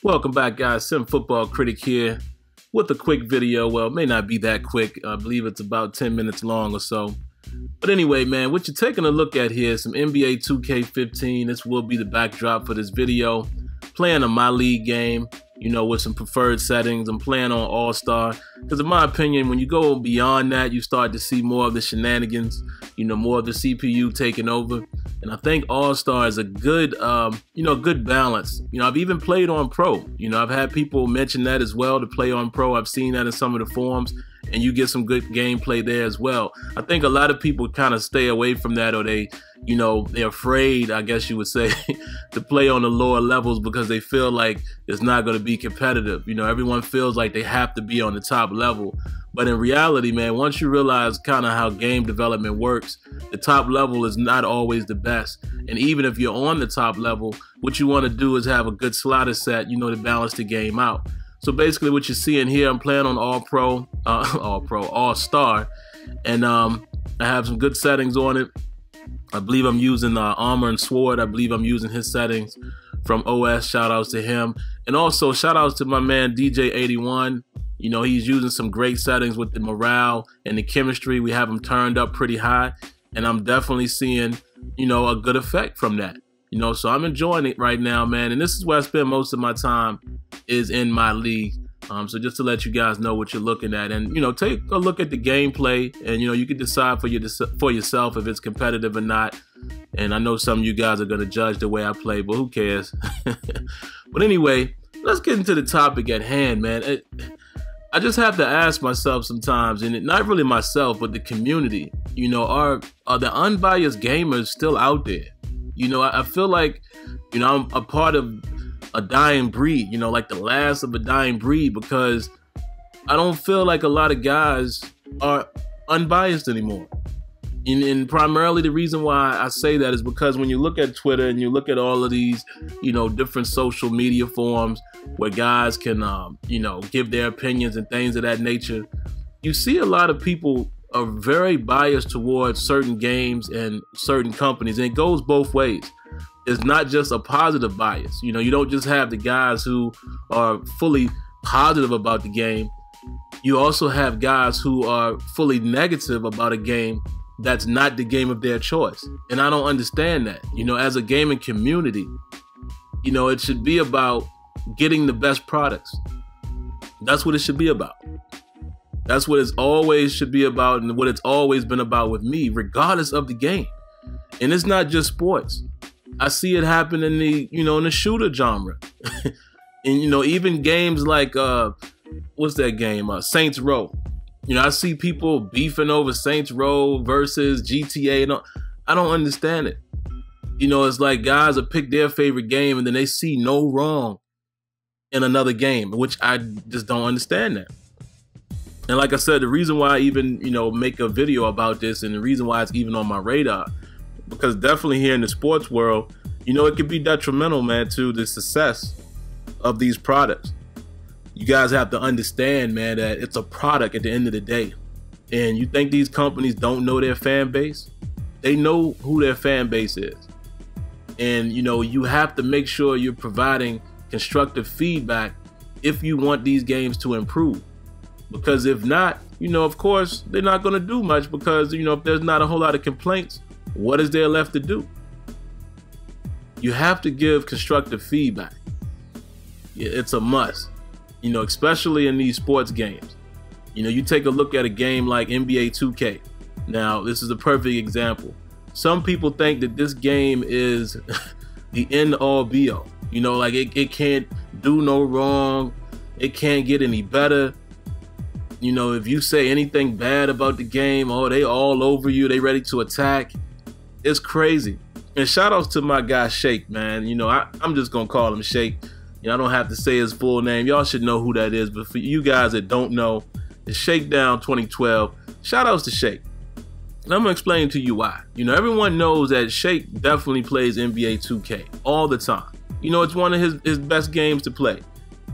Welcome back, guys. SimFBallCritic here with a quick video. Well, it may not be that quick. I believe it's about 10 minutes long or so. But anyway, man, what you're taking a look at here is some NBA 2K15. This will be the backdrop for this video. Playing a My League game, you know, with some preferred settings. I'm playing on All-Star because in my opinion, when you go beyond that, you start to see more of the shenanigans, you know, more of the CPU taking over. And I think All-Star is a good, good balance. You know, I've even played on Pro. You know, I've had people mention that as well, to play on Pro. I've seen that in some of the forums, and you get some good gameplay there as well. I think a lot of people kind of stay away from that, or they, you know, they're afraid, I guess you would say, to play on the lower levels because they feel like it's not going to be competitive. You know, everyone feels like they have to be on the top level. But in reality, man, once you realize kind of how game development works, the top level is not always the best. And even if you're on the top level, what you want to do is have a good slider set, you know, to balance the game out. So basically what you're seeing here, I'm playing on All-Star, and I have some good settings on it. I believe I'm using Armor and Sword. I believe I'm using his settings from OS. Shout outs to him. And also shout outs to my man DJ81. You know, he's using some great settings with the morale and the chemistry. We have him turned up pretty high, and I'm definitely seeing, you know, a good effect from that. You know, so I'm enjoying it right now, man. And this is where I spend most of my time, is in my league. So just to let you guys know what you're looking at, and, you know, take a look at the gameplay, and, you know, you can decide for yourself if it's competitive or not. And I know some of you guys are going to judge the way I play, but who cares? But anyway, let's get into the topic at hand, man. I just have to ask myself sometimes, and not really myself, but the community, you know, are the unbiased gamers still out there? You know, I feel like, you know, I'm a part of a dying breed, you know, like the last of a dying breed, because I don't feel like a lot of guys are unbiased anymore. And primarily the reason why I say that is because when you look at Twitter and you look at all of these, you know, different social media forums where guys can, you know, give their opinions and things of that nature, you see a lot of people are very biased towards certain games and certain companies, and it goes both ways. It's not just a positive bias. You know, you don't just have the guys who are fully positive about the game. You also have guys who are fully negative about a game that's not the game of their choice. And I don't understand that. You know, as a gaming community, you know, it should be about getting the best products. That's what it should be about. That's what it's always should be about, and what it's always been about with me, regardless of the game. And it's not just sports. I see it happen in the, you know, in the shooter genre. And, you know, even games like, what's that game? Saints Row. You know, I see people beefing over Saints Row versus GTA. And I don't understand it. You know, it's like guys will pick their favorite game and then they see no wrong in another game, which I just don't understand that. And like I said, the reason why I even, you know, make a video about this, and the reason why it's even on my radar, because definitely here in the sports world, you know, it could be detrimental, man, to the success of these products. You guys have to understand, man, that it's a product at the end of the day. And you think these companies don't know their fan base? They know who their fan base is. And, you know, you have to make sure you're providing constructive feedback if you want these games to improve. Because if not, you know, of course, they're not going to do much, because, you know, if there's not a whole lot of complaints, what is there left to do? You have to give constructive feedback. It's a must, you know, especially in these sports games. You know, you take a look at a game like NBA 2K. Now, this is a perfect example. Some people think that this game is the end all be all. You know, like it can't do no wrong. It can't get any better. You know, if you say anything bad about the game, oh, they all over you, they ready to attack. It's crazy. And shout outs to my guy Shake, man. You know, I'm just gonna call him Shake. You know, I don't have to say his full name. Y'all should know who that is. But for you guys that don't know, it's Shakedown 2012. Shout outs to Shake. And I'm gonna explain to you why. You know, everyone knows that Shake definitely plays NBA 2K all the time. You know, it's one of his best games to play.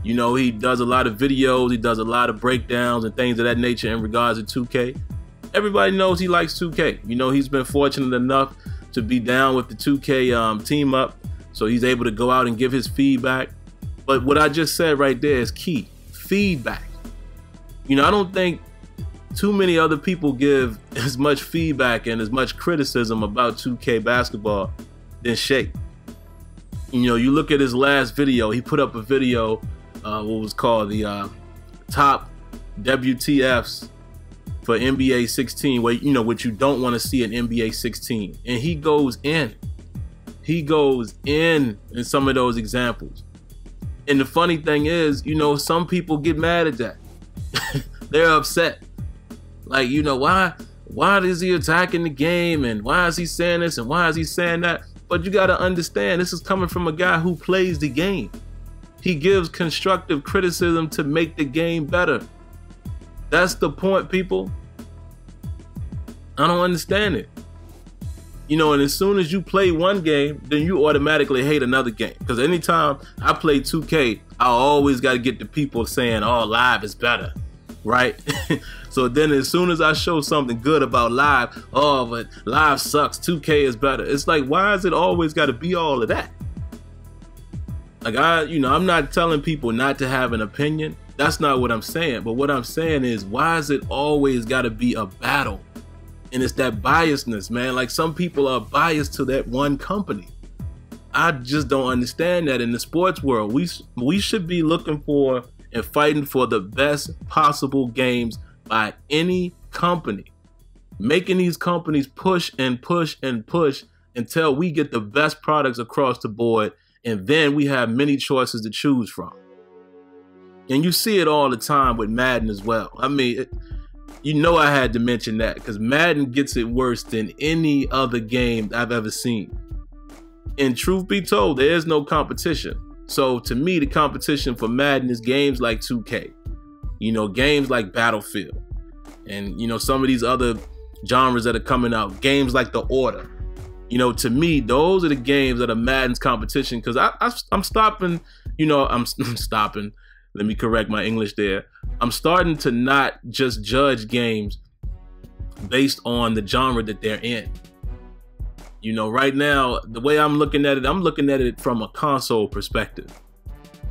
You know, he does a lot of videos, he does a lot of breakdowns and things of that nature in regards to 2K. Everybody knows he likes 2K. You know, he's been fortunate enough to be down with the 2K team up, so he's able to go out and give his feedback. But what I just said right there is key. Feedback. You know, I don't think too many other people give as much feedback and as much criticism about 2K basketball than Shake. You know, you look at his last video, he put up a video, what was called the top WTFs for NBA 16, where, you know, what you don't want to see in NBA 16. And he goes in some of those examples. And the funny thing is, you know, some people get mad at that. They're upset. Like, you know, why is he attacking the game, and why is he saying this and why is he saying that? But you got to understand, this is coming from a guy who plays the game. He gives constructive criticism to make the game better. That's the point, people. I don't understand it. You know, and as soon as you play one game, then you automatically hate another game. Because anytime I play 2K, I always got to get the people saying, oh, live is better, right? So then as soon as I show something good about live, oh, but live sucks, 2K is better. It's like, why is it always got to be all of that? Like, I'm not telling people not to have an opinion. That's not what I'm saying. But what I'm saying is, why is it always got to be a battle? And it's that biasness, man. Like, some people are biased to that one company. I just don't understand that. In the sports world, we should be looking for and fighting for the best possible games by any company. Making these companies push and push and push until we get the best products across the board, and then we have many choices to choose from. And you see it all the time with Madden as well. I mean, you know, I had to mention that because Madden gets it worse than any other game I've ever seen. And truth be told, there is no competition. So to me, the competition for Madden is games like 2K, you know, games like Battlefield, and, you know, some of these other genres that are coming out, games like The Order. You know, to me, those are the games that are Madden's competition, because I'm stopping, you know, I'm stopping. Let me correct my English there. I'm starting to not just judge games based on the genre that they're in. You know, right now, the way I'm looking at it from a console perspective.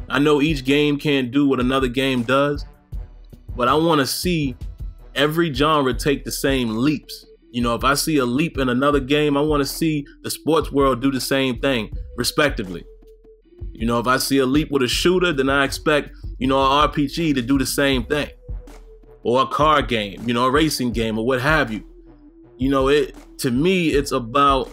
I know each game can't do what another game does, but I want to see every genre take the same leaps. You know, if I see a leap in another game, I want to see the sports world do the same thing, respectively. You know, if I see a leap with a shooter, then I expect, you know, an RPG to do the same thing. Or a car game, you know, a racing game, or what have you. You know, to me, it's about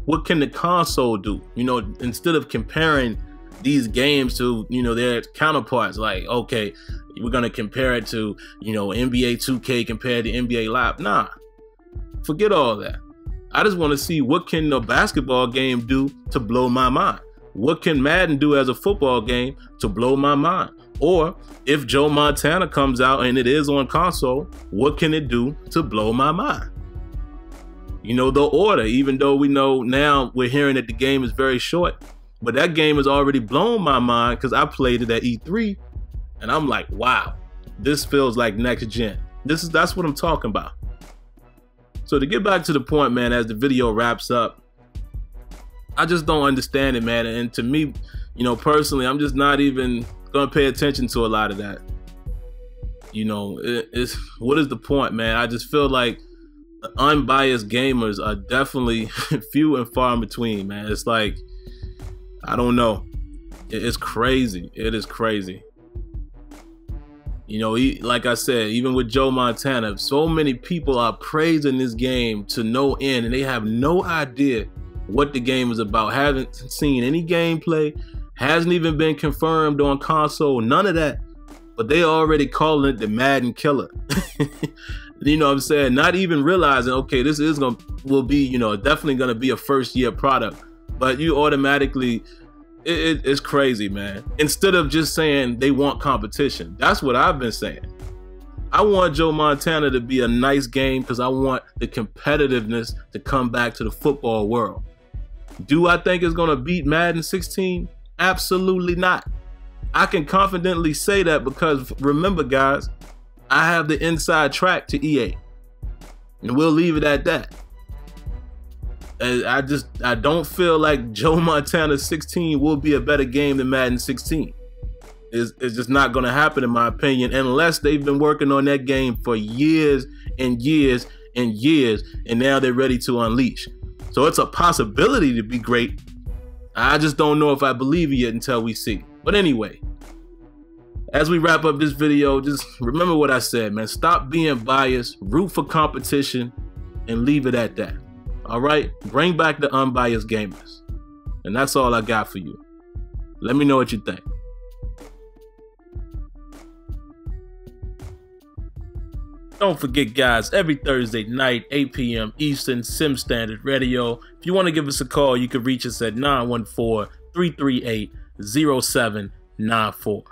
what can the console do? You know, instead of comparing these games to, you know, their counterparts, like, okay, we're going to compare it to, you know, NBA 2K compared to NBA Live. Nah, forget all that. I just want to see what can the basketball game do to blow my mind. What can Madden do as a football game to blow my mind? Or if Joe Montana comes out and it is on console, what can it do to blow my mind? You know, The Order, even though we know now we're hearing that the game is very short, but that game has already blown my mind because I played it at E3 and I'm like, wow, this feels like next gen. That's what I'm talking about. So to get back to the point, man, as the video wraps up, I just don't understand it, man. And to me, you know, personally, I'm just not even gonna pay attention to a lot of that. You know, what is the point, man? I just feel like the unbiased gamers are definitely few and far in between, man. It's like, I don't know. It's crazy. It is crazy. You know, like I said, even with Joe Montana, so many people are praising this game to no end, and they have no idea what the game is about. Haven't seen any gameplay, hasn't even been confirmed on console, none of that. But they already calling it the Madden killer. You know what I'm saying? Not even realizing, okay, this will be, you know, definitely gonna be a first year product. But you automatically, it's crazy, man. Instead of just saying they want competition. That's what I've been saying. I want Joe Montana to be a nice game because I want the competitiveness to come back to the football world. Do I think it's gonna beat Madden 16? Absolutely not. I can confidently say that because remember, guys, I have the inside track to EA. And we'll leave it at that. I don't feel like Joe Montana 16 will be a better game than Madden 16. It's just not going to happen, in my opinion, unless they've been working on that game for years and years and years, and now they're ready to unleash. So it's a possibility to be great. I just don't know if I believe it yet until we see. But anyway, as we wrap up this video, just remember what I said, man. Stop being biased, root for competition, and leave it at that. All right? Bring back the unbiased gamers. And that's all I got for you. Let me know what you think. Don't forget, guys, every Thursday night, 8 p.m. Eastern, Sim Standard Radio. If you want to give us a call, you can reach us at 914-338-0794.